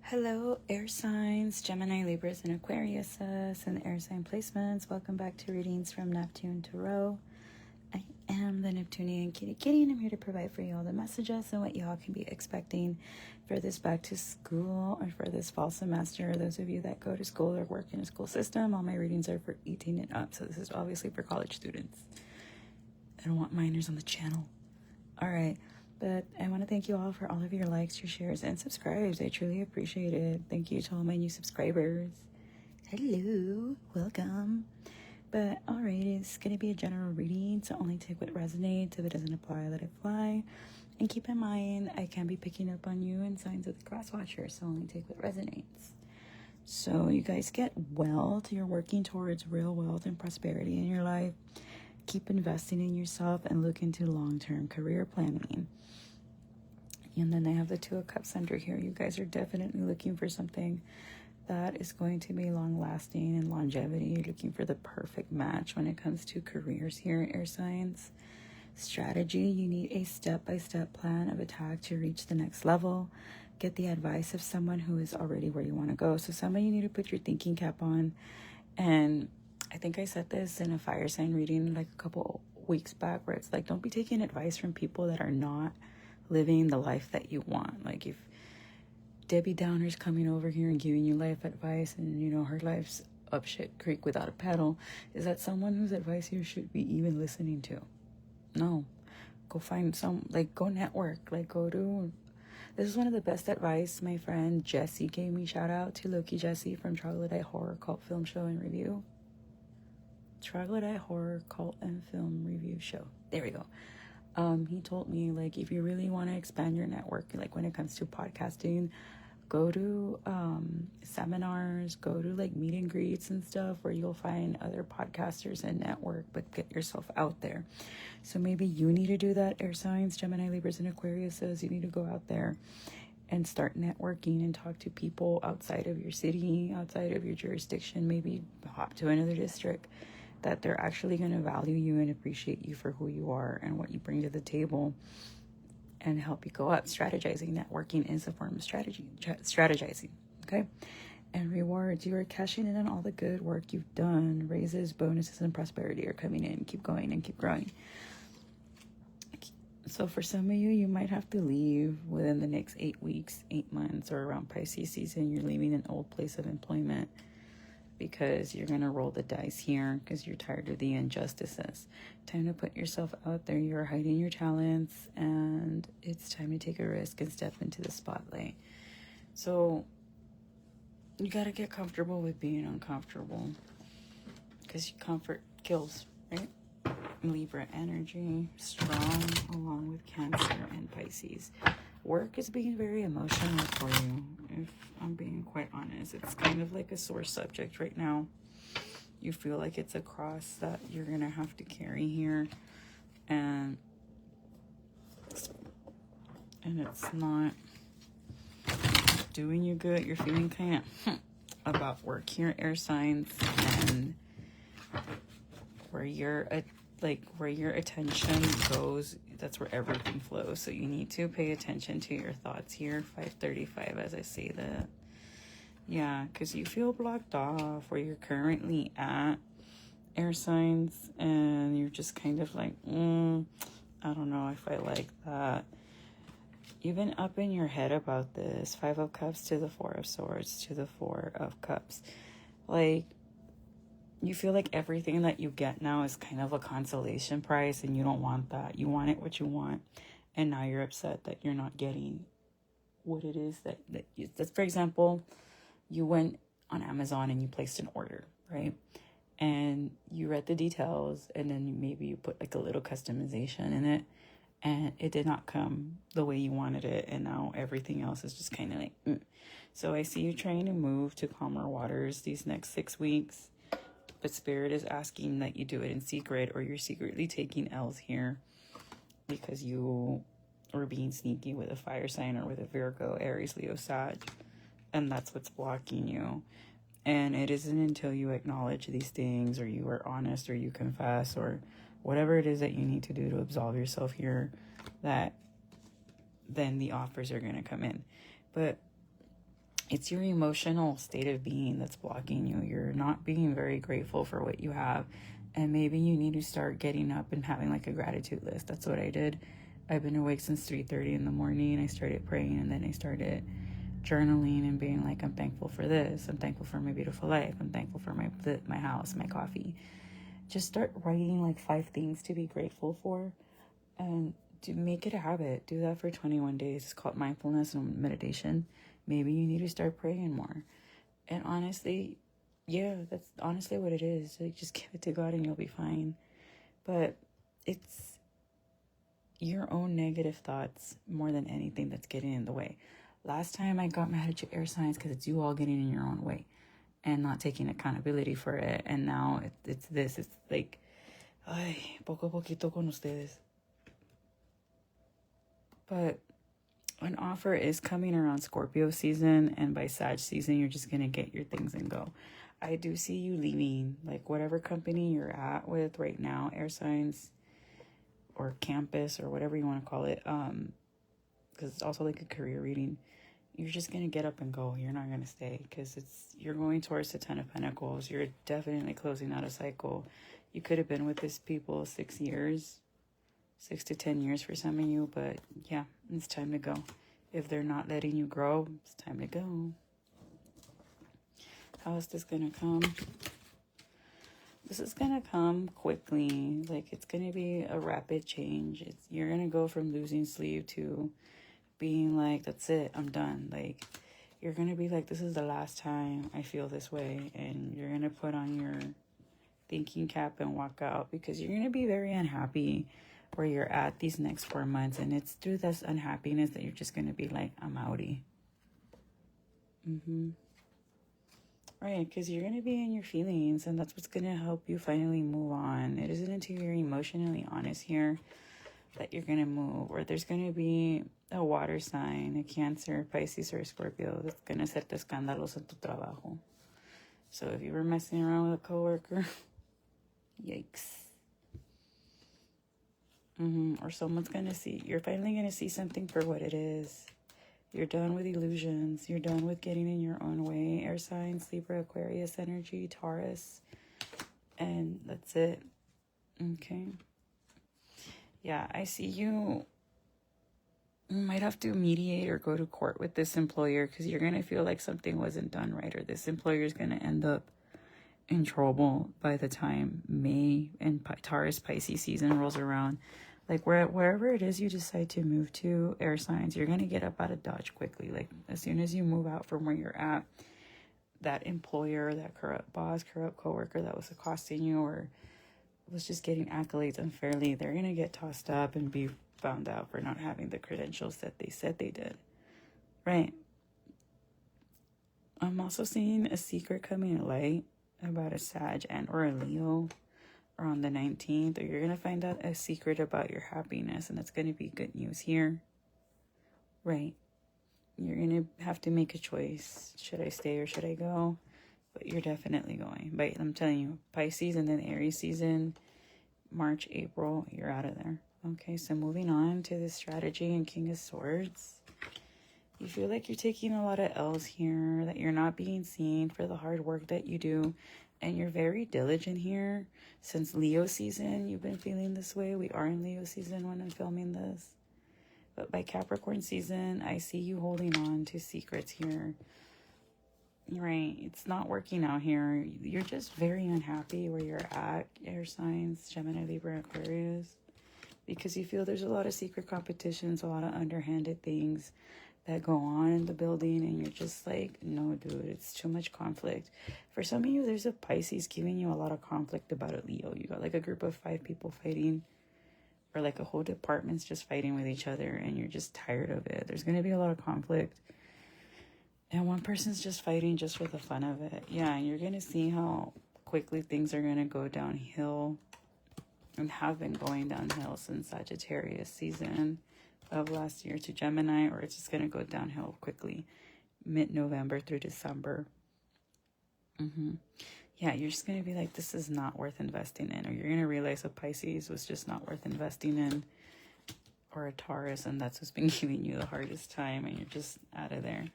Hello, air signs, Gemini, Libras, and Aquariuses, and air sign placements. Welcome back to Readings from Neptune Tarot. I am the Neptuniankittykitty, and I'm here to provide for you all the messages and what y'all can be expecting for this back to school or for this fall semester. Those of you that go to school or work in a school system, all my readings are for 18 and up, so this is obviously for college students. I don't want minors on the channel. All right. But I want to thank you all for all of your likes, your shares, and subscribes. I truly appreciate it. Thank you to all my new subscribers. Hello. Welcome. But all right, it's going to be a general reading, so only take what resonates. If it doesn't apply, let it fly. And keep in mind, I can be picking up on you in signs of the cross watcher, so only take what resonates. So you guys get wealth. You're working towards real wealth and prosperity in your life. Keep investing in yourself and look into long-term career planning. And then I have the Two of Cups under here. You guys are definitely looking for something that is going to be long-lasting and longevity. You're looking for the perfect match when it comes to careers here, air signs. Strategy, you need a step-by-step plan of attack to reach the next level. Get the advice of someone who is already where you want to go. So somebody you need to put your thinking cap on. And I think I said this in a fire sign reading like a couple weeks back, where it's like, don't be taking advice from people that are not living the life that you want. Like if Debbie Downer's coming over here and giving you life advice and you know her life's up shit creek without a pedal, is that someone whose advice you should be even listening to? No. Go find go network, this is one of the best advice my friend Jessie gave me. Shout out to Loki Jessie from Troglodyte Horror Cult Film Show and Review. Troglodyte Horror Cult and Film Review Show. There we go. He told me, like, if you really want to expand your network, like when it comes to podcasting, go to seminars, go to like meet and greets and stuff where you'll find other podcasters and network, but get yourself out there. So maybe you need to do that, air signs, Gemini, Libras, and Aquarius says you need to go out there and start networking and talk to people outside of your city, outside of your jurisdiction, maybe hop to another district, that they're actually going to value you and appreciate you for who you are and what you bring to the table and help you go up. Strategizing, networking is a form of strategizing, okay? And rewards, you are cashing in on all the good work you've done. Raises, bonuses, and prosperity are coming in. Keep going and keep growing. So for some of you, you might have to leave within the next 8 weeks, 8 months, or around Pisces season. You're leaving an old place of employment, because you're going to roll the dice here because you're tired of the injustices. Time to put yourself out there. You're hiding your talents, and it's time to take a risk and step into the spotlight. So you got to get comfortable with being uncomfortable, because comfort kills, right? Libra energy, strong, along with Cancer and Pisces. Work is being very emotional for you, if I'm being quite honest. It's kind of like a sore subject right now. You feel like it's a cross that you're going to have to carry here. And it's not doing you good. You're feeling kind of about work here, air signs. And where your attention goes, that's where everything flows. So you need to pay attention to your thoughts here. 535 as I say that. Yeah, because you feel blocked off where you're currently at, air signs, and you're just kind of like, I don't know if I like that. You've been up in your head about this. 5 of Cups to the 4 of Swords to the 4 of Cups. Like, you feel like everything that you get now is kind of a consolation prize, and you don't want that. You want it what you want, and now you're upset that you're not getting what it is that's, for example, you went on Amazon and you placed an order, right? And you read the details, and then maybe you put like a little customization in it, and it did not come the way you wanted it, and now everything else is just kind of like, So I see you trying to move to calmer waters these next 6 weeks. But Spirit is asking that you do it in secret, or you're secretly taking L's here because you were being sneaky with a fire sign or with a Virgo, Aries, Leo, Sag. And that's what's blocking you. And it isn't until you acknowledge these things, or you are honest, or you confess, or whatever it is that you need to do to absolve yourself here, that then the offers are going to come in. But it's your emotional state of being that's blocking you. You're not being very grateful for what you have. And maybe you need to start getting up and having like a gratitude list. That's what I did. I've been awake since 3:30 in the morning. I started praying, and then I started journaling and being like, I'm thankful for this. I'm thankful for my beautiful life. I'm thankful for my house, my coffee. Just start writing like 5 things to be grateful for, and to make it a habit. Do that for 21 days. It's called mindfulness and meditation. Maybe you need to start praying more. And honestly, yeah, that's honestly what it is. Like, just give it to God and you'll be fine. But it's your own negative thoughts more than anything that's getting in the way. Last time I got mad at you air signs because it's you all getting in your own way and not taking accountability for it. And now it's this. It's like, ay, poco a poquito con ustedes. But an offer is coming around Scorpio season, and by Sag season, you're just going to get your things and go. I do see you leaving, like whatever company you're at with right now, air signs or campus or whatever you want to call it, because it's also like a career reading. You're just going to get up and go. You're not going to stay because you're going towards the 10 of Pentacles. You're definitely closing out a cycle. You could have been with these people 6 years, 6 to 10 years for some of you, but yeah, it's time to go. If they're not letting you grow, it's time to go. How is this going to come? This is going to come quickly. Like, it's going to be a rapid change. You're going to go from losing sleep to being like, that's it, I'm done. Like, you're going to be like, this is the last time I feel this way. And you're going to put on your thinking cap and walk out because you're going to be very unhappy where you're at these next 4 months. And it's through this unhappiness that you're just going to be like, I'm outie. Right, because you're going to be in your feelings, and that's what's going to help you finally move on. It isn't until you're emotionally honest here that you're going to move, or there's going to be a water sign, a Cancer, Pisces, or a Scorpio that's going to set the escándalos en tu trabajo. So if you were messing around with a coworker, yikes. Or someone's going to see, you're finally going to see something for what it is. You're done with illusions. You're done with getting in your own way. Air signs, Libra, Aquarius energy, Taurus. And that's it. Okay. Yeah, I see you might have to mediate or go to court with this employer because you're going to feel like something wasn't done right, or this employer is going to end up in trouble by the time May and Taurus Pisces season rolls around. Like, wherever it is you decide to move to, air signs, you're going to get up out of Dodge quickly. Like, as soon as you move out from where you're at, that employer, that corrupt boss, corrupt coworker that was accosting you or was just getting accolades unfairly, they're going to get tossed up and be found out for not having the credentials that they said they did. Right. I'm also seeing a secret coming to light about a Sag and or a Leo on the 19th, or you're going to find out a secret about your happiness, and that's going to be good news here. Right. You're going to have to make a choice. Should I stay or should I go? But you're definitely going. But I'm telling you, Pisces and then Aries season, March, April, you're out of there. Okay, so moving on to the strategy and King of Swords. You feel like you're taking a lot of L's here, that you're not being seen for the hard work that you do. And you're very diligent here. Since Leo season, you've been feeling this way. We are in Leo season when I'm filming this. But by Capricorn season, I see you holding on to secrets here. Right. It's not working out here. You're just very unhappy where you're at, air signs, Gemini, Libra, Aquarius. Because you feel there's a lot of secret competitions, a lot of underhanded things that go on in the building, and you're just like, no, dude, it's too much conflict. For some of you, there's a Pisces giving you a lot of conflict about a Leo. You got like a group of 5 people fighting, or like a whole department's just fighting with each other, and you're just tired of it. There's going to be a lot of conflict, and one person's just fighting just for the fun of it. Yeah, and you're going to see how quickly things are going to go downhill, and have been going downhill since Sagittarius season of last year to Gemini, or it's just going to go downhill quickly mid-November through December. Yeah, you're just going to be like, this is not worth investing in, or you're going to realize a Pisces was just not worth investing in, or a Taurus, and that's what's been giving you the hardest time, and you're just out of there.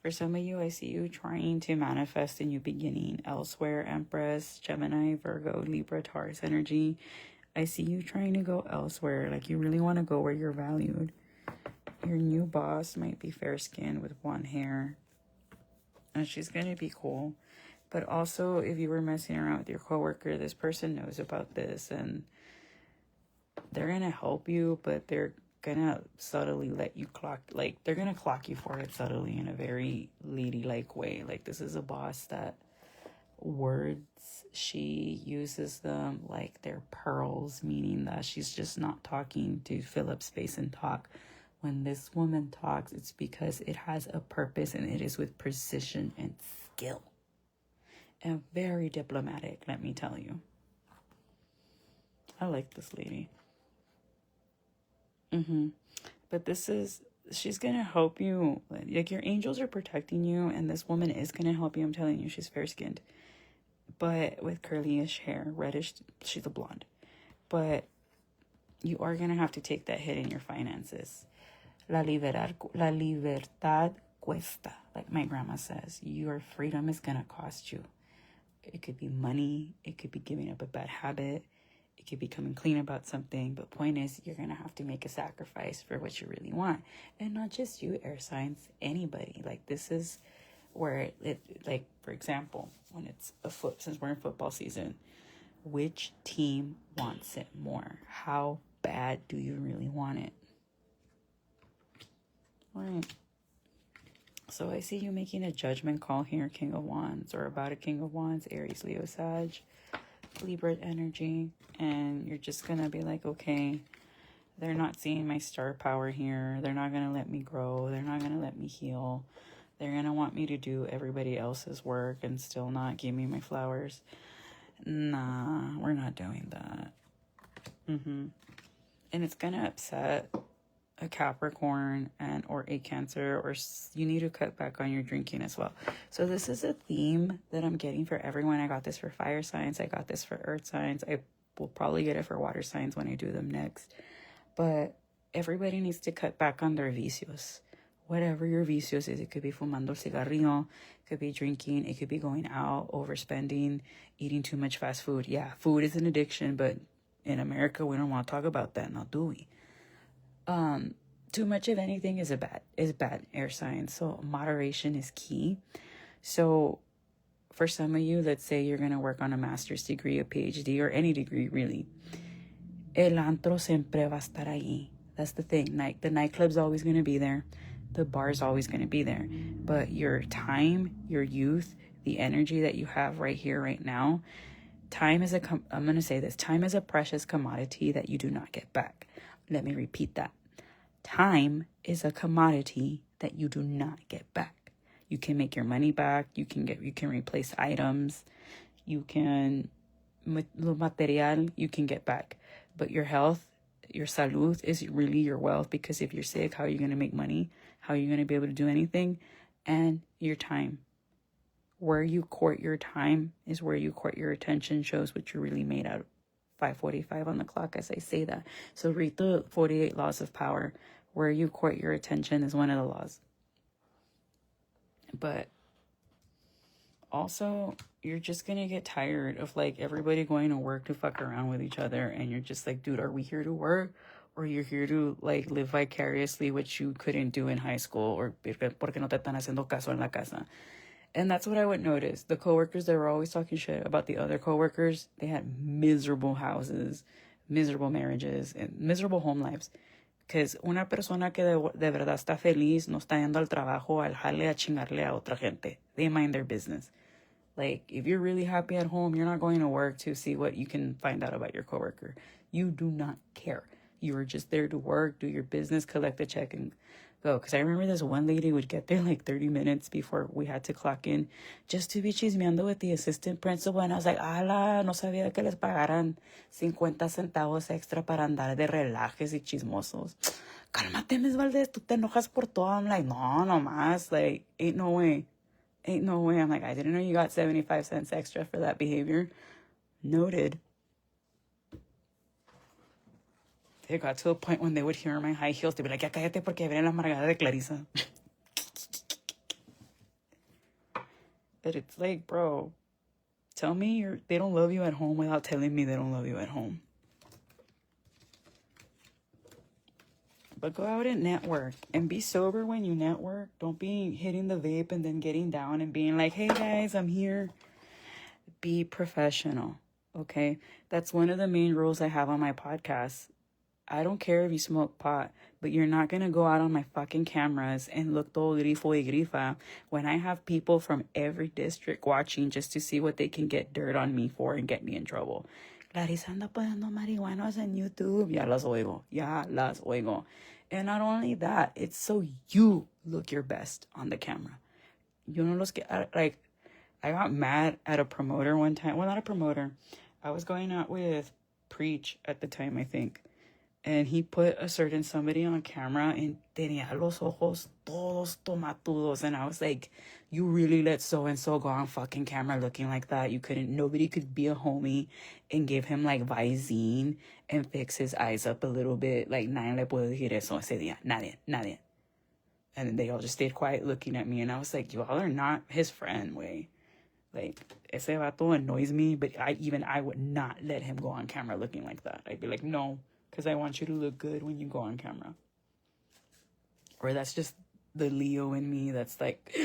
For some of you, I see you trying to manifest a new beginning elsewhere. Empress, Gemini, Virgo, Libra, Taurus energy. I see you trying to go elsewhere. Like, you really want to go where you're valued. Your new boss might be fair-skinned with blonde hair, and she's going to be cool. But also, if you were messing around with your coworker, this person knows about this, and they're going to help you, but they're going to subtly let you clock, like, they're going to clock you for it subtly in a very ladylike way. Like, this is a boss that words, she uses them like they're pearls, meaning that she's just not talking to fill up space and talk. When this woman talks, it's because it has a purpose, and it is with precision and skill. And very diplomatic, let me tell you. I like this lady. But she's gonna help you. Like, your angels are protecting you, and this woman is gonna help you. I'm telling you, she's fair-skinned, but with curly-ish hair, reddish. She's a blonde. But you are gonna have to take that hit in your finances. La libertad cuesta, like my grandma says. Your freedom is gonna cost you. It could be money. It could be giving up a bad habit. It could be coming clean about something. But point is, you're going to have to make a sacrifice for what you really want. And not just you, air signs, anybody. Like, this is where it like, for example, when it's since we're in football season, which team wants it more? How bad do you really want it? All right. So I see you making a judgment call here, King of Wands, or about a King of Wands, Aries, Leo, Sag, Libra energy. And you're just going to be like, okay, they're not seeing my star power here. They're not going to let me grow. They're not going to let me heal. They're going to want me to do everybody else's work and still not give me my flowers. Nah, we're not doing that. And it's going to upset a Capricorn or a Cancer, or you need to cut back on your drinking as well. So this is a theme that I'm getting for everyone. I got this for fire signs. I got this for earth signs. I will probably get it for water signs when I do them next. But everybody needs to cut back on their vicios. Whatever your vicios is. It could be fumando cigarrillo. It could be drinking. It could be going out, overspending, eating too much fast food. Yeah, food is an addiction, but in America, we don't want to talk about that, now do we? Too much of anything is bad, air signs. So moderation is key. So for some of you, let's say you're going to work on a master's degree, a PhD, or any degree, really. El antro siempre va a estar ahí. That's the thing. The nightclub's always going to be there. The bar's always going to be there. But your time, your youth, the energy that you have right here, right now, I'm going to say this. Time is a precious commodity that you do not get back. Let me repeat that. Time is a commodity that you do not get back. You can make your money back. You can replace items. You can, lo material, you can get back. But your health, your salud is really your wealth, because if you're sick, how are you going to make money? How are you going to be able to do anything? And your time. Where you court your time is where you court your attention, shows what you're really made out of. 5:45 on the clock as I say that. So read the 48 laws of power. Where you court your attention is one of the laws. But also, you're just going to get tired of like everybody going to work to fuck around with each other. And you're just like, dude, are we here to work? Or you're here to like live vicariously, which you couldn't do in high school? Or porque no te están haciendo caso en la casa? And that's what I would notice. The coworkers that were always talking shit about the other coworkers, they had miserable houses, miserable marriages, and miserable home lives. Because una persona que de verdad está feliz no está yendo al trabajo, al jale, a chingarle a otra gente. They mind their business. Like, if you're really happy at home, you're not going to work to see what you can find out about your coworker. You do not care. You are just there to work, do your business, collect the check, and go. Because I remember this one lady would get there like 30 minutes before we had to clock in just to be chismeando with the assistant principal. And I was like, ala, no sabía que les pagaran 50 centavos extra para andar de relajes y chismosos. Cálmate, Miss Valdez, tú te enojas por todo. I'm like, no más. Like, ain't no way. I'm like, I didn't know you got 75 cents extra for that behavior. Noted. It got to a point when they would hear my high heels, they'd be like, ya cállate porque viene la amargada de Clarissa. But it's like, bro, tell me they don't love you at home without telling me they don't love you at home. But go out and network and be sober when you network. Don't be hitting the vape and then getting down and being like, hey guys, I'm here. Be professional, okay? That's one of the main rules I have on my podcast. I don't care if you smoke pot, but you're not going to go out on my fucking cameras and look todo grifo y grifa when I have people from every district watching just to see what they can get dirt on me for and get me in trouble. Clarissa anda poniendo marihuanos en YouTube. Ya las oigo. And not only that, it's so you look your best on the camera. You know, I got mad at a promoter one time. Well, not a promoter. I was going out with Preach at the time, I think. And he put a certain somebody on camera and tenía los ojos todos tomatudos. And I was like, you really let so-and-so go on fucking camera looking like that? Nobody could be a homie and give him like Visine and fix his eyes up a little bit. Like, nadie le puedo decir eso ese día. Nadie. And then they all just stayed quiet looking at me. And I was like, y'all are not his friend, way. Like, ese vato annoys me, but I would not let him go on camera looking like that. I'd be like, no. Because I want you to look good when you go on camera. Or that's just the Leo in me that's like,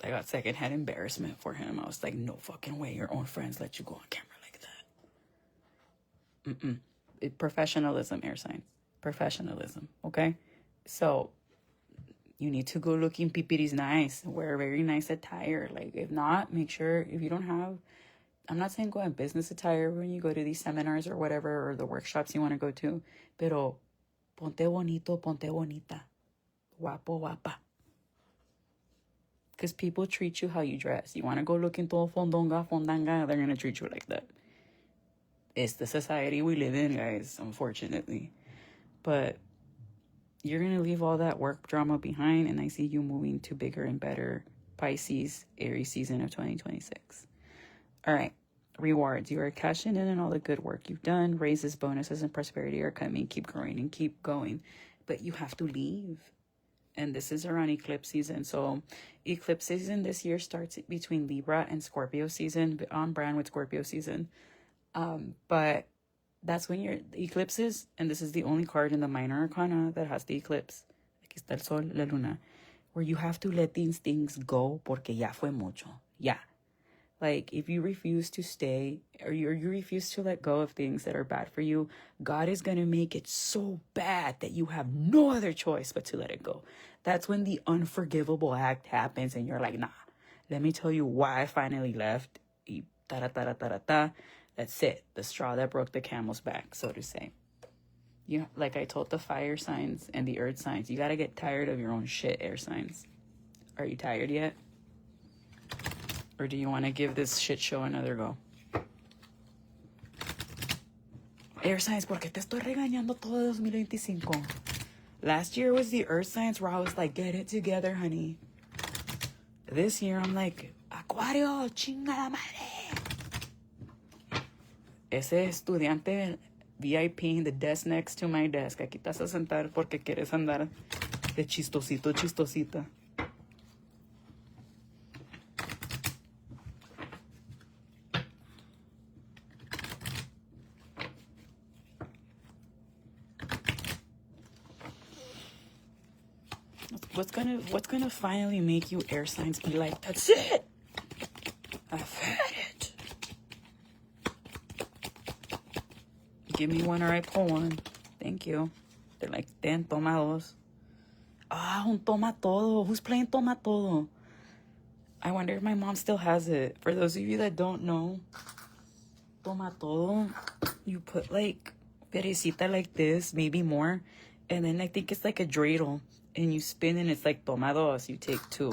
I got secondhand embarrassment for him. I was like, no fucking way, your own friends let you go on camera like that. Professionalism, air signs. Professionalism, okay? So, you need to go looking pipiris nice. Wear very nice attire. Like, if not, make sure, if you don't have... I'm not saying go in business attire when you go to these seminars or whatever, or the workshops you want to go to. Pero ponte bonito, ponte bonita. Guapo, guapa. Because people treat you how you dress. You want to go looking todo fondanga, they're going to treat you like that. It's the society we live in, guys, unfortunately. But you're going to leave all that work drama behind, and I see you moving to bigger and better Pisces, Aries season of 2026. All right. Rewards. You are cashing in on all the good work you've done. Raises, bonuses, and prosperity are coming. Keep growing and keep going. But you have to leave. And this is around eclipse season. So eclipse season this year starts between Libra and Scorpio season, on brand with Scorpio season. But that's when your eclipses, and this is the only card in the minor arcana that has the eclipse. Aquí está el sol, la luna. Where you have to let these things go porque ya fue mucho. Ya. Like, if you refuse to stay or you refuse to let go of things that are bad for you, God is going to make it so bad that you have no other choice but to let it go. That's when the unforgivable act happens and you're like, nah, let me tell you why I finally left. That's it. The straw that broke the camel's back, so to say. You, like I told the fire signs and the earth signs, you got to get tired of your own shit, air signs. Are you tired yet? Or do you want to give this shit show another go? Air signs, porque te estoy regañando todo 2025. Last year was the earth signs where I was like, get it together, honey. This year I'm like, Acuario, chinga la madre. Ese estudiante VIP in the desk next to my desk. Aquí estás a sentar porque quieres andar de chistosito, chistosita. What's gonna finally make you air signs be like, that's it, I've had it. Give me one or I pull one. Thank you. They're like, ten, toma dos. Un toma todo. Who's playing toma todo? I wonder if my mom still has it. For those of you that don't know, toma todo, you put like perecita like this, maybe more, and then I think it's like a dreidel. And you spin and it's like toma dos, you take two.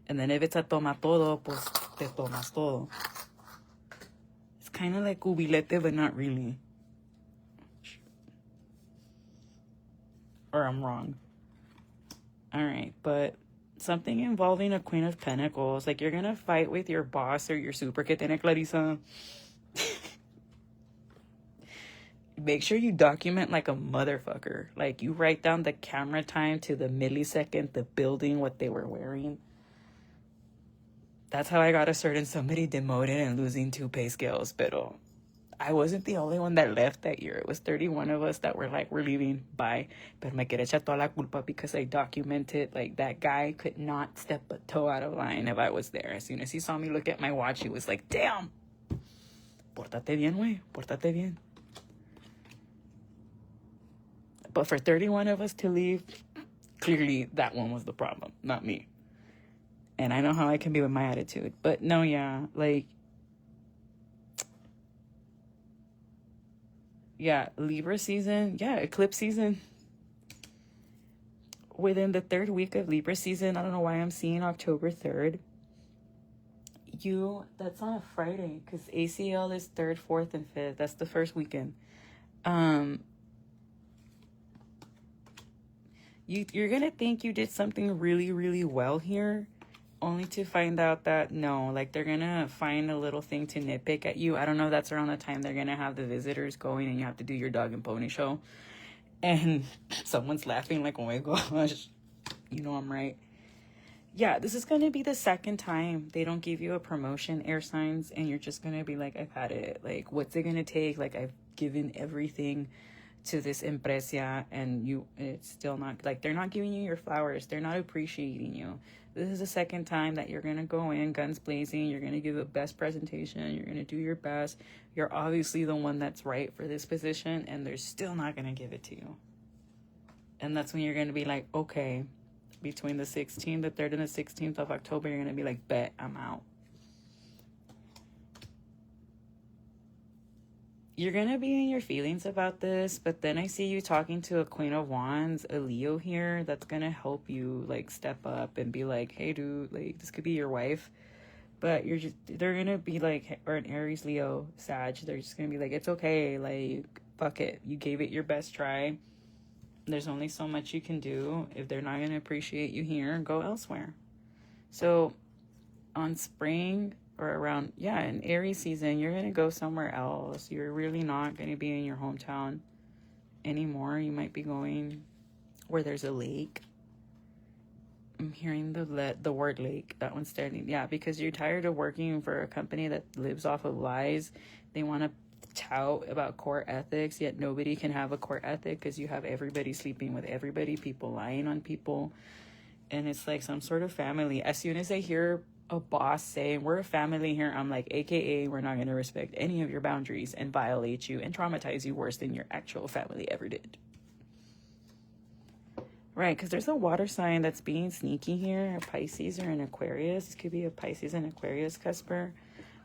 And then if it's a toma todo, pues te tomas todo. It's kind of like cubilete, but not really. Or I'm wrong. Alright, but something involving a Queen of Pentacles. Like, you're gonna fight with your boss or your super que tiene Clarissa. make sure you document like a motherfucker. Like, you write down the camera time to the millisecond, the building, what they were wearing. That's how I got a certain somebody demoted and losing 2 pay scales. But I wasn't the only one that left that year. It was 31 of us that were like, we're leaving, bye. Pero me quiere echar toda la culpa because I documented, like, that guy could not step a toe out of line if I was there. As soon as he saw me look at my watch, he was like, damn. Pórtate bien, güey. Pórtate bien. But for 31 of us to leave, clearly that one was the problem, not me. And I know how I can be with my attitude. But no, yeah, like, yeah, Libra season, yeah, eclipse season. Within the 3rd week of Libra season, I don't know why I'm seeing October 3rd. That's on a Friday, because ACL is 3rd, 4th, and 5th. That's the first weekend. You're gonna think you did something really, really well here, only to find out that no, like, they're gonna find a little thing to nitpick at you. I don't know if that's around the time they're gonna have the visitors going and you have to do your dog and pony show. And someone's laughing like, oh my gosh, you know I'm right. Yeah, this is gonna be the 2nd time they don't give you a promotion, air signs, and you're just gonna be like, I've had it. Like, what's it gonna take? Like, I've given everything to this empresa, and it's still not, like, they're not giving you your flowers. They're not appreciating you. This is the 2nd time that you're gonna go in guns blazing. You're gonna give the best presentation. You're gonna do your best. You're obviously the one that's right for this position, and they're still not gonna give it to you. And that's when you're gonna be like, okay, between the 16th, the 3rd, and the 16th of October, you're gonna be like, bet, I'm out. You're gonna be in your feelings about this, but then I see you talking to a Queen of Wands, a Leo here, that's gonna help you, like, step up and be like, hey dude, like, this could be your wife. But they're gonna be like, or an Aries, Leo, Sag, they're just gonna be like, it's okay, like, fuck it, you gave it your best try. There's only so much you can do. If they're not gonna appreciate you here, go elsewhere. So on spring, or around, in Aries season, you're going to go somewhere else. You're really not going to be in your hometown anymore. You might be going where there's a lake. I'm hearing the word lake. That one's starting. Yeah, because you're tired of working for a company that lives off of lies. They want to tout about core ethics, yet nobody can have a core ethic because you have everybody sleeping with everybody, people lying on people. And it's like some sort of family. As soon as I hear a boss saying, we're a family here, I'm like, AKA, we're not going to respect any of your boundaries and violate you and traumatize you worse than your actual family ever did. Right, because there's a water sign that's being sneaky here, a Pisces or an Aquarius. This could be a Pisces and Aquarius cusper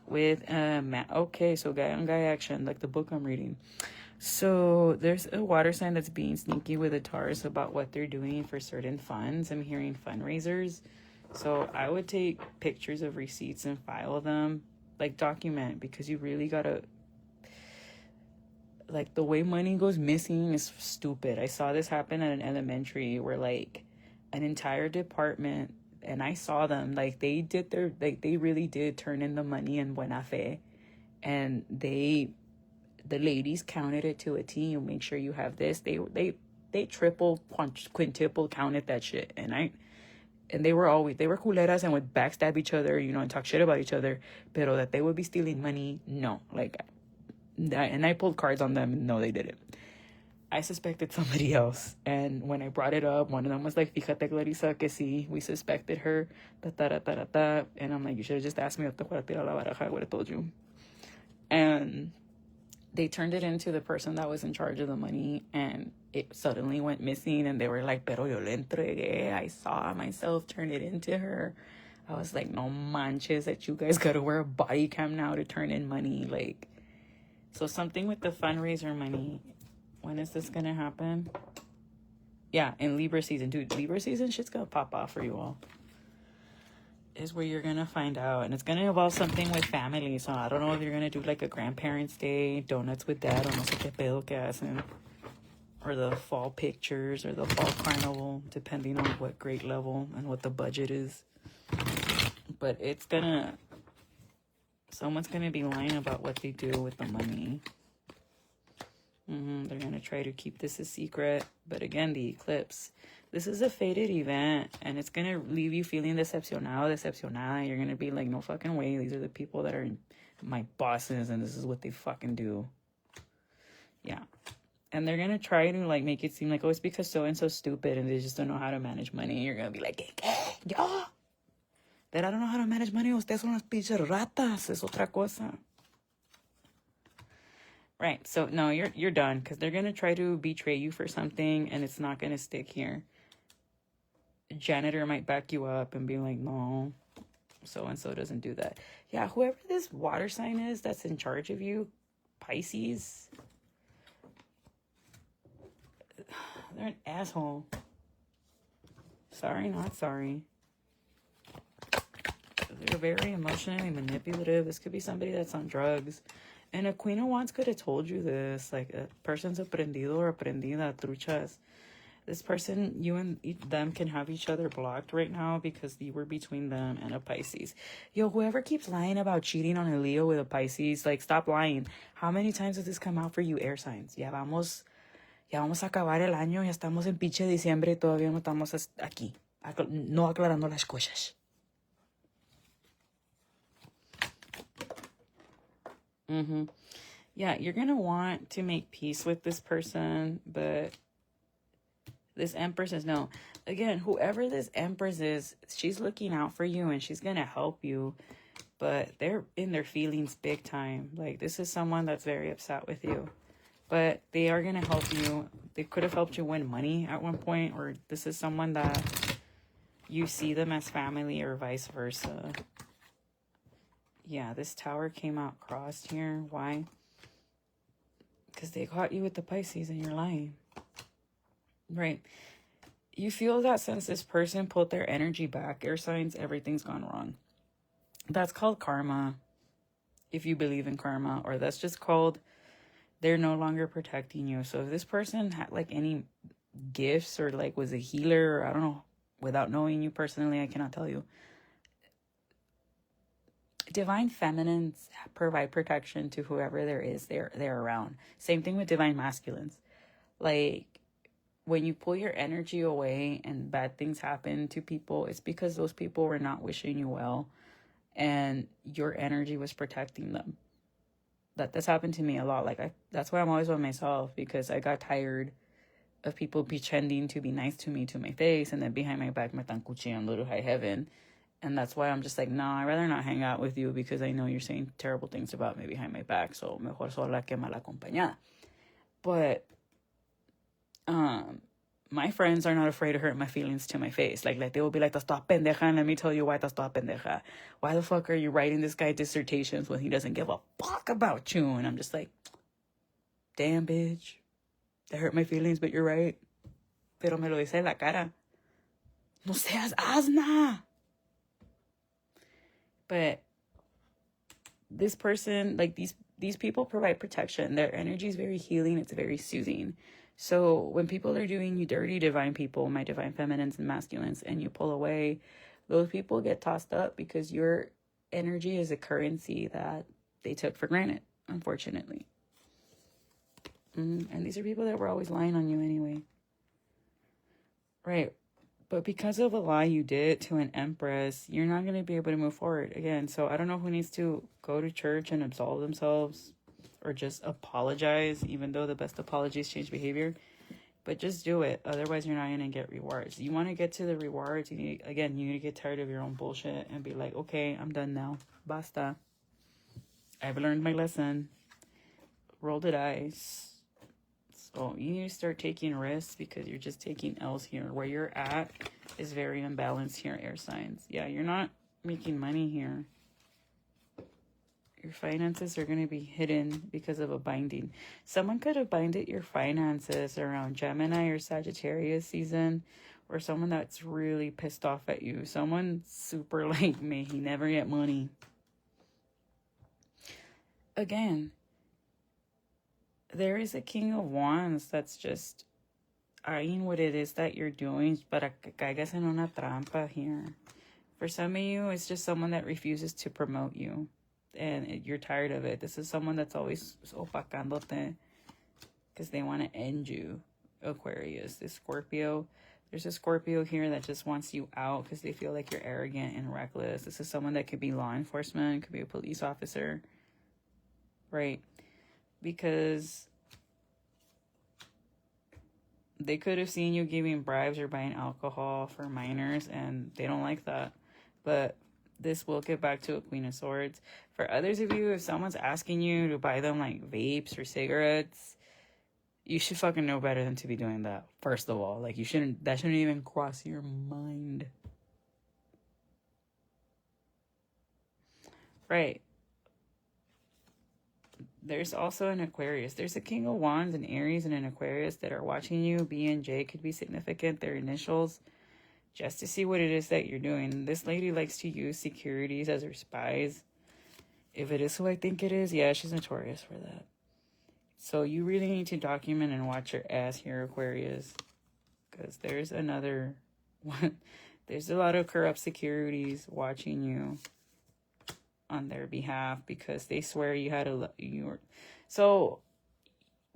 with okay, so guy on guy action, like the book I'm reading. So there's a water sign that's being sneaky with a Taurus about what they're doing for certain funds. I'm hearing fundraisers. So I would take pictures of receipts and file them, like document, because you really gotta, like, the way money goes missing is stupid. I saw this happen at an elementary where, like, an entire department, and I saw them, like, they really did turn in the money in buena fe, and the ladies counted it to a T. You make sure you have this. They triple, quintuple counted that shit, and they were culeras and would backstab each other, and talk shit about each other, pero that they would be stealing money, no. Like, and I pulled cards on them, and no, they didn't. I suspected somebody else, and when I brought it up, one of them was like, fíjate, Clarissa, que sí, we suspected her, and I'm like, you should have just asked me, I would have told you. And they turned it into the person that was in charge of the money, and it suddenly went missing, and they were like, pero yo le entregué. I saw myself turn it into her. I was like, no manches, that you guys gotta wear a body cam now to turn in money. Like, so something with the fundraiser money. When is this gonna happen? Yeah, in Libra season. Dude, Libra season, shit's gonna pop off for you all. Is where you're gonna find out, and it's gonna involve something with family. So I don't know if you're gonna do like a grandparents' day, donuts with dad, or no sé qué pedo que hacen, or the fall pictures, or the fall carnival, depending on what grade level and what the budget is. But someone's gonna be lying about what they do with the money. They're going to try to keep this a secret. But again, the eclipse. This is a fated event, and it's going to leave you feeling decepcionada. You're going to be like, no fucking way. These are the people that are my bosses, and this is what they fucking do. Yeah. And they're going to try to, like, make it seem like, oh, it's because so-and-so's stupid, and they just don't know how to manage money. You're going to be like, ¿Qué? ¿Yo? That I don't know how to manage money. Ustedes son unas pinches ratas. Es otra cosa. Right. So, no, you're done, because they're going to try to betray you for something, and it's not going to stick here. Janitor might back you up and be like, no, so-and-so doesn't do that. Yeah, whoever this water sign is that's in charge of you, Pisces, they're an asshole. Sorry, not sorry. They're very emotionally manipulative. This could be somebody that's on drugs. And a Queen of Wands could have told you this. Like, a person's aprendido or aprendida, truchas. This person, you and them can have each other blocked right now because you were between them and a Pisces. Yo, whoever keeps lying about cheating on a Leo with a Pisces, like, stop lying. How many times has this come out for you, air signs? Ya vamos a acabar el año, ya estamos en pinche diciembre y todavía no estamos aquí, no aclarando las cosas. Yeah, you're going to want to make peace with this person, but this Empress is no. Again, whoever this Empress is, she's looking out for you and she's going to help you, but they're in their feelings big time. Like, this is someone that's very upset with you, but they are going to help you. They could have helped you win money at one point, or this is someone that you see them as family or vice versa. Yeah, this Tower came out crossed here. Why? Because they caught you with the Pisces and you're lying. Right. You feel that since this person pulled their energy back, air signs, everything's gone wrong. That's called karma, if you believe in karma, or that's just called they're no longer protecting you. So if this person had like any gifts or like was a healer, or I don't know, without knowing you personally, I cannot tell you. Divine feminines provide protection to whoever there is they're around. Same thing with divine masculines. Like, when you pull your energy away and bad things happen to people, it's because those people were not wishing you well and your energy was protecting them. That's happened to me a lot. Like, that's why I'm always by myself, because I got tired of people pretending to be nice to me to my face, and then behind my back me están cuchillando to high heaven. And that's why I'm just like, no, I'd rather not hang out with you, because I know you're saying terrible things about me behind my back. So mejor sola que mal acompañada. But my friends are not afraid to hurt my feelings to my face. Like they will be like, "Estás toda pendeja," and let me tell you why estás toda pendeja. Why the fuck are you writing this guy dissertations when he doesn't give a fuck about you? And I'm just like, damn, bitch. That hurt my feelings, but you're right. Pero me lo dice en la cara. No seas asna. But this person, like these people provide protection. Their energy is very healing. It's very soothing. So when people are doing you dirty, divine people, my divine feminines and masculines, and you pull away, those people get tossed up because your energy is a currency that they took for granted, unfortunately. And these are people that were always lying on you anyway. Right. But because of a lie you did to an Empress, you're not going to be able to move forward again. So I don't know who needs to go to church and absolve themselves or just apologize, even though the best apologies change behavior. But just do it. Otherwise, you're not going to get rewards. You want to get to the rewards. You need to get tired of your own bullshit and be like, okay, I'm done now. Basta. I've learned my lesson. Roll the dice. So you need to start taking risks, because you're just taking L's here. Where you're at is very imbalanced here, air signs. Yeah, you're not making money here. Your finances are going to be hidden because of a binding. Someone could have binded your finances around Gemini or Sagittarius season, or someone that's really pissed off at you. Someone super like me. He never get money. Again, there is a King of Wands that's just eyeing what it is that you're doing para que caigas en una trampa here. For some of you, it's just someone that refuses to promote you, and you're tired of it. This is someone that's always opacándote. because they want to end you, Aquarius. This Scorpio, there's a Scorpio here that just wants you out because they feel like you're arrogant and reckless. This is someone that could be law enforcement, could be a police officer, right? Because they could have seen you giving bribes or buying alcohol for minors, and they don't like that. But this will get back to a Queen of Swords. For others of you, if someone's asking you to buy them like vapes or cigarettes, you should fucking know better than to be doing that. First of all, like, that shouldn't even cross your mind. Right. There's also an Aquarius. There's a King of Wands, an Aries, and an Aquarius that are watching you. B and J could be significant. Their initials, just to see what it is that you're doing. This lady likes to use securities as her spies. If it is who I think it is, yeah, she's notorious for that. So you really need to document and watch your ass here, Aquarius. Because there's another one. There's a lot of corrupt securities watching you on their behalf because they swear you had so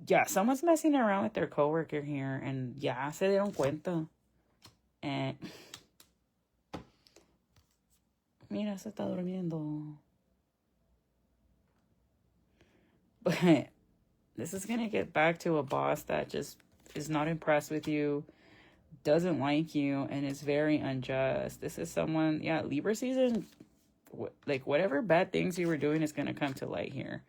yeah, someone's messing around with their coworker here, and yeah, se dieron cuenta. And mira, se está durmiendo. But this is gonna get back to a boss that just is not impressed with you, doesn't like you, and is very unjust. This is someone, yeah, Libra season, like whatever bad things you were doing is going to come to light here.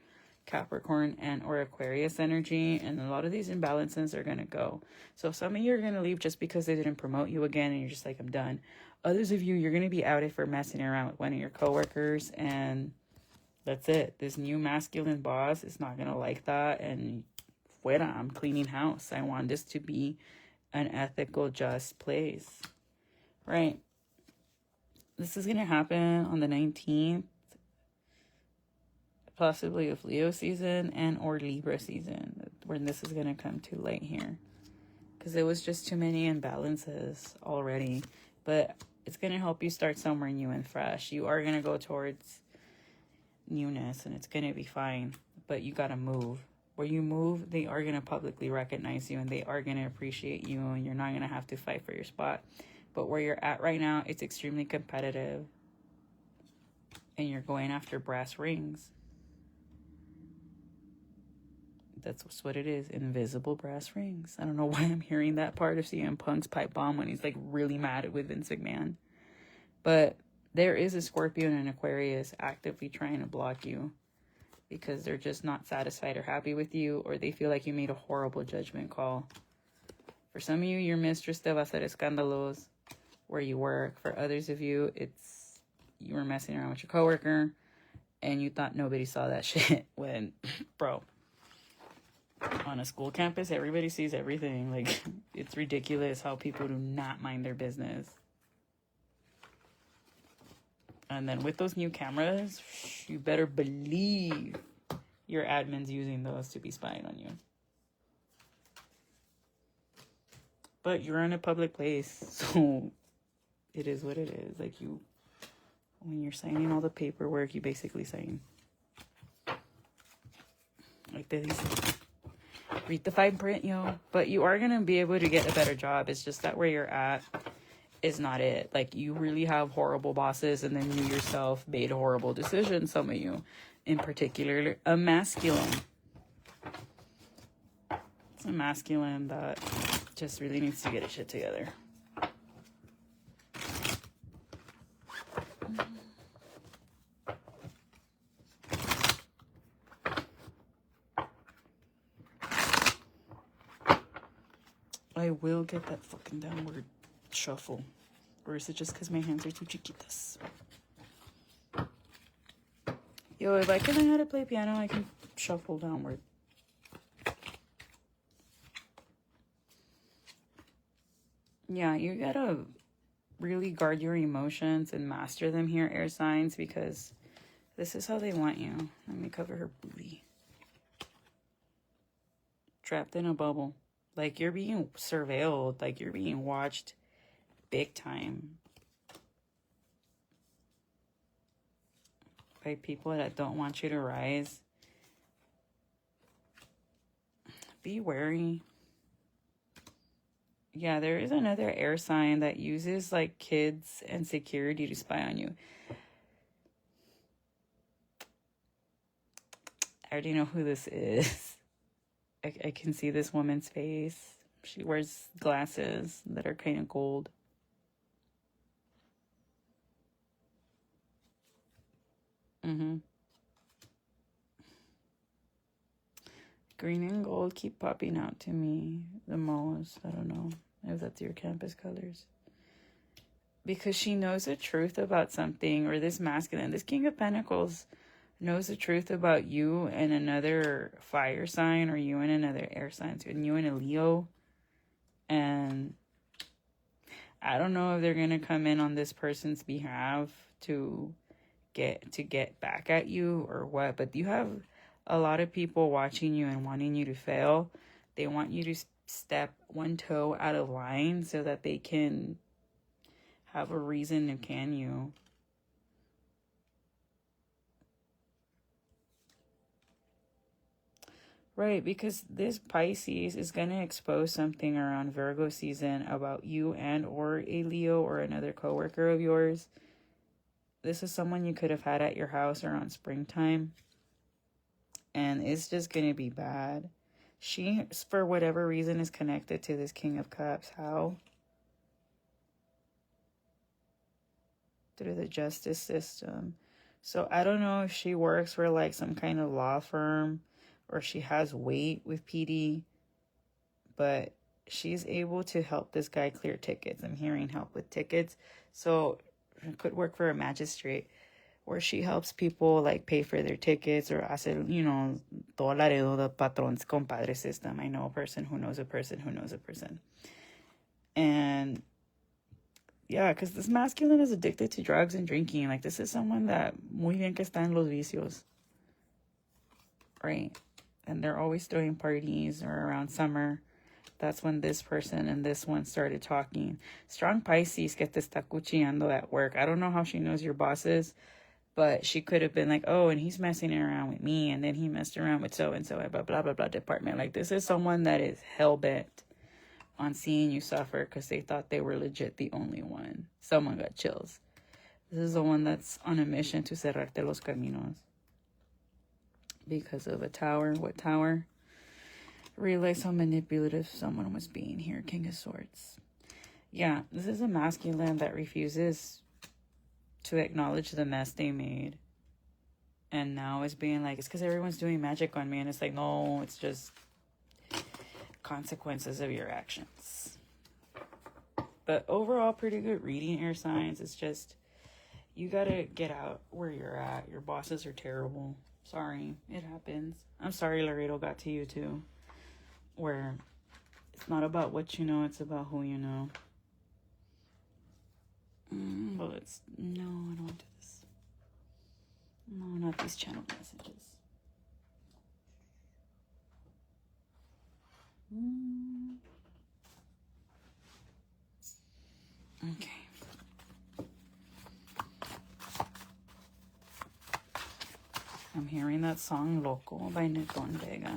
Capricorn and or Aquarius energy, and a lot of these imbalances are going to go. So some of you are going to leave just because they didn't promote you again and you're just like, I'm done. Others of you, you're going to be outed for messing around with one of your coworkers, and that's it. This new masculine boss is not going to like that, and fuera, I'm cleaning house. I want this to be an ethical, just place. Right. This is going to happen on the 19th, possibly of Leo season and or Libra season, when this is going to come to light here. Because it was just too many imbalances already. But it's going to help you start somewhere new and fresh. You are going to go towards newness, and it's going to be fine. But you got to move. Where you move, they are going to publicly recognize you, and they are going to appreciate you, and you're not going to have to fight for your spot. But where you're at right now, it's extremely competitive. And you're going after brass rings. That's what it is. Invisible brass rings. I don't know why I'm hearing that part of CM Punk's pipe bomb when he's like really mad with Vince McMahon. But there is a Scorpio and an Aquarius actively trying to block you. Because they're just not satisfied or happy with you. Or they feel like you made a horrible judgment call. For some of you, your mistress te va a hacer escándalos where you work. For others of you, it's you were messing around with your coworker and you thought nobody saw that shit. When, bro, on a school campus, everybody sees everything. Like, it's ridiculous how people do not mind their business. And then with those new cameras, you better believe your admin's using those to be spying on you. But you're in a public place, so it is what it is. Like, when you're signing all the paperwork, you basically sign. Like this. Read the fine print, yo. But you are going to be able to get a better job. It's just that where you're at is not it. Like, you really have horrible bosses, and then you yourself made horrible decisions, some of you. In particular, a masculine. It's a masculine that just really needs to get his shit together. I will get that fucking downward shuffle. Or is it just because my hands are too chiquitas? Yo, if I can learn how to play piano, I can shuffle downward. Yeah, you gotta really guard your emotions and master them here, air signs, because this is how they want you. Let me cover her booty. Trapped in a bubble. Like, you're being surveilled. Like, you're being watched big time by people that don't want you to rise. be wary. Yeah, there is another air sign that uses like kids and security to spy on you. I already know who this is. I can see this woman's face. She wears glasses that are kind of gold. Green and gold keep popping out to me the most. I don't know if that's your campus colors. Because she knows the truth about something, or this masculine, this King of Pentacles knows the truth about you and another fire sign, or you and another air sign, and you and a Leo. And I don't know if they're going to come in on this person's behalf to get back at you or what, but you have a lot of people watching you and wanting you to fail. They want you to step one toe out of line so that they can have a reason to can you. Right, because this Pisces is going to expose something around Virgo season about you and or a Leo or another coworker of yours. This is someone you could have had at your house around springtime. And it's just going to be bad. She, for whatever reason, is connected to this King of Cups. How? Through the justice system. So I don't know if she works for like some kind of law firm or she has weight with PD, but she's able to help this guy clear tickets. I'm hearing help with tickets. So it could work for a magistrate, where she helps people like pay for their tickets or hacer, toda la deuda patrons compadre system. I know a person who knows a person who knows a person. And yeah, because this masculine is addicted to drugs and drinking. Like, this is someone that muy bien que está en los vicios. Right? And they're always throwing parties, or around summer. That's when this person and this one started talking. Strong Pisces que te está cuchillando at work. I don't know how she knows your bosses, but she could have been like, oh, and he's messing around with me, and then he messed around with so-and-so at blah, blah, blah department. Like, this is someone that is hell-bent on seeing you suffer because they thought they were legit the only one. Someone got chills. This is the one that's on a mission to cerrarte los caminos. Because of a tower. What tower? Realize how manipulative someone was being here. King of Swords. Yeah, this is a masculine that refuses to acknowledge the mess they made. And now is being like, it's because everyone's doing magic on me. And it's like, no, it's just consequences of your actions. But overall, pretty good reading, air signs. It's just, you gotta get out where you're at. Your bosses are terrible. Sorry, it happens. I'm sorry Laredo got to you too. Where it's not about what you know, it's about who you know. Well, it's, no, I don't want to do this. No, not these channel messages. Okay. I'm hearing that song Loco by Neton Vega.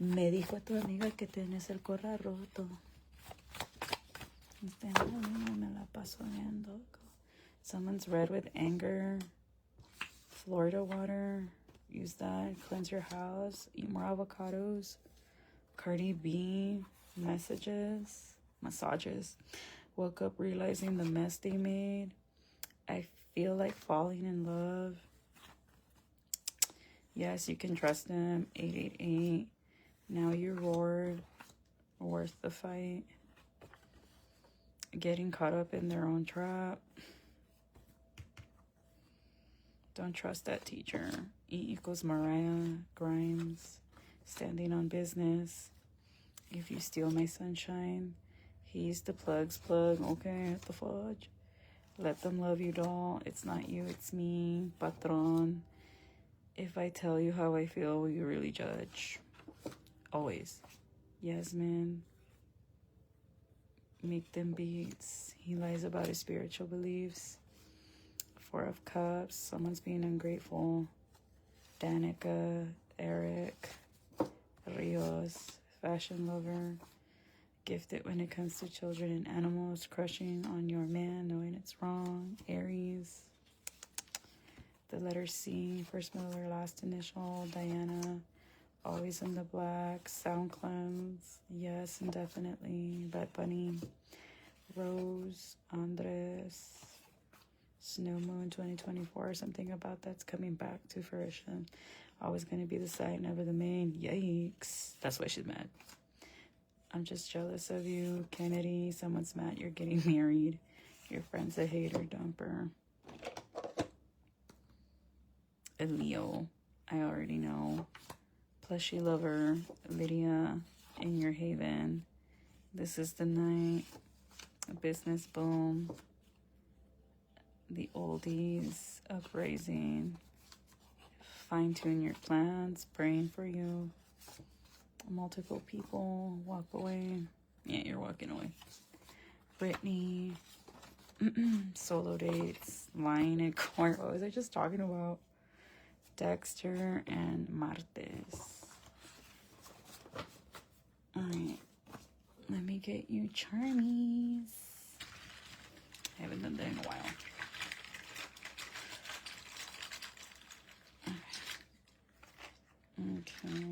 Me dijo tu amiga que tienes el corazón roto. Me la paso viendo. Someone's red with anger. Florida water. Use that. Cleanse your house. Eat more avocados. Cardi B. Massages. Woke up realizing the mess they made. I feel like falling in love. Yes, you can trust them. 888. Now you roared. Worth the fight. Getting caught up in their own trap. Don't trust that teacher. E equals Mariah Grimes. Standing on business. If you steal my sunshine. He's the plug's plug. Okay, at the fudge. Let them love you, doll. It's not you, it's me. Patron. If I tell you how I feel, will you really judge? Always. Yasmin. Make them beats. He lies about his spiritual beliefs. 4 of Cups. Someone's being ungrateful. Danica. Eric. Rios, fashion lover, gifted when it comes to children and animals, crushing on your man, knowing it's wrong. Aries, the letter C, first, middle, or last initial. Diana, always in the black. Sound cleanse, yes, indefinitely. Bad Bunny. Rose, Andres, Snow Moon 2024, something about that's coming back to fruition. Always going to be the side, never the main. Yikes. That's why she's mad. I'm just jealous of you. Kennedy, someone's mad you're getting married. Your friend's a hater, dumper. A Leo, I already know. Plushy lover, Lydia, in your haven. This is the night. A business boom. The oldies, uprising. Fine-tune your plans, praying for you. Multiple people, walk away. Yeah, you're walking away. Brittany, solo dates, lying in court. What was I just talking about? Dexter and Martes. Alright, let me get you charmies. I haven't done that in a while. Okay.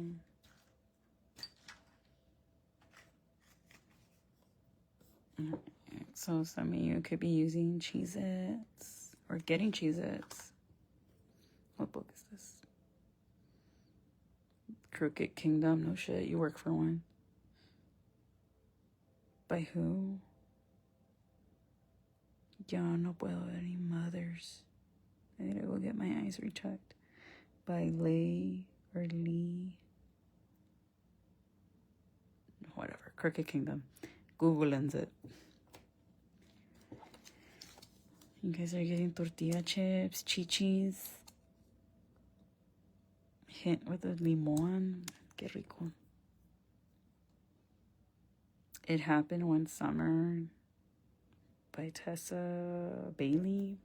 So some of you could be using Cheez-Its or getting Cheez-Its. What book is this? Crooked Kingdom. No shit, you work for one. By who? Yo no puedo ver any mothers. I need to go get my eyes rechecked. By Lay or Lee. Whatever. Crooked Kingdom. Google's it. You guys are getting tortilla chips, chichis. Hint with a limon. Que rico. It Happened One Summer by Tessa Bailey.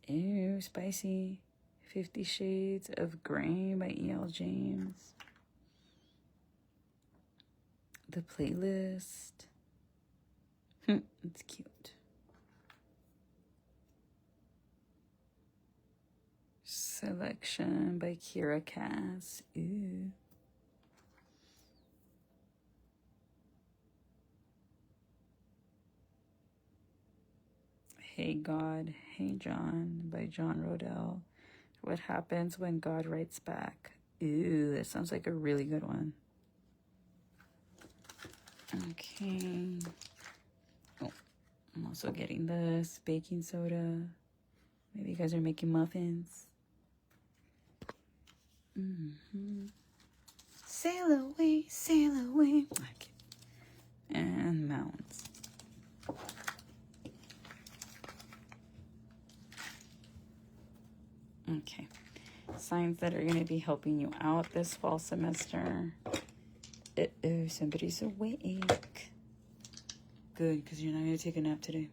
Ew, spicy. 50 Shades of Grey by E.L. James. The Playlist. It's cute. Selection by Kira Cass. Ooh. Hey God, Hey John by John Rodell. What happens when God writes back? Ooh, that sounds like a really good one. Okay. Oh, I'm also getting this baking soda. Maybe you guys are making muffins. Sail away, sail away. Okay. And mounds. Okay. Signs that are going to be helping you out this fall semester. Uh-oh, somebody's awake. Good, because you're not going to take a nap today.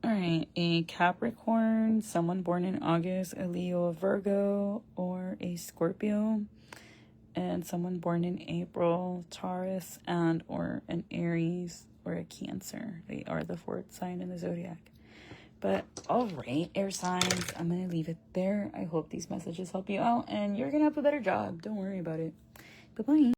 Alright, a Capricorn, someone born in August, a Leo, a Virgo, or a Scorpio, and someone born in April, Taurus, and or an Aries, or a Cancer. They are the fourth sign in the zodiac. But alright, air signs, I'm going to leave it there. I hope these messages help you out, and you're going to have a better job. Don't worry about it. Bye-bye.